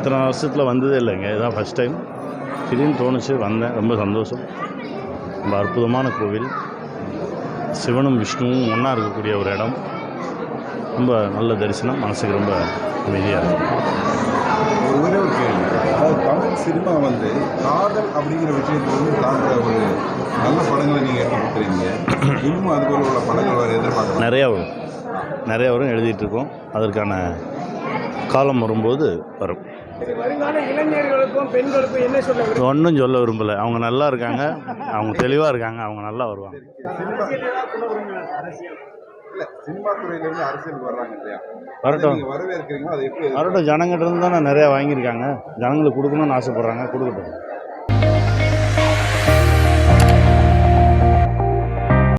இத்தனை வருஷத்தில் வந்ததே இல்லைங்க, இதுதான் ஃபஸ்ட் டைம். திடீர்னு தோணுச்சு, வந்தேன். ரொம்ப சந்தோஷம். ரொம்ப அற்புதமான கோவில். சிவனும் விஷ்ணுவும் ஒன்றா இருக்கக்கூடிய ஒரு இடம். ரொம்ப நல்ல தரிசனம். மனசுக்கு ரொம்ப அமைதியாக இருக்கும். ஒரே ஒரு கேள்வி, அதாவது தமிழ் சினிமா காதல் அப்படிங்கிற விஷயத்தில் தாங்க ஒரு நல்ல படங்களை நீங்கள் எடுத்துக்கிறீங்க. இன்னும் அது போல உள்ள படங்கள் வேறு எதிர்பார்க்கலாம்? நிறையா வரும் எழுதிட்டுருக்கோம். அதற்கான காலம் வரும்போது வரும். வருங்கால இளைஞர்களுக்கும் பெண்களுக்கும் என்ன சொல்ல? ஒன்றும் சொல்ல விரும்பலை. அவங்க நல்லா இருக்காங்க, அவங்க தெளிவாக இருக்காங்க, அவங்க நல்லா வருவாங்க. இல்லை, சினிமா துறையிலேருந்து அரசியலுக்கு வர்றாங்க இல்லையா, வரட்டும். நீங்கள் வரவேற்கிறீங்களா? அது எப்படி வரட்டும். ஜனங்கிட்ட இருந்து தானே நிறையா வாங்கியிருக்காங்க. ஜனங்களுக்கு கொடுக்கணும்னு ஆசைப்பட்றாங்க, கொடுக்கட்டும்.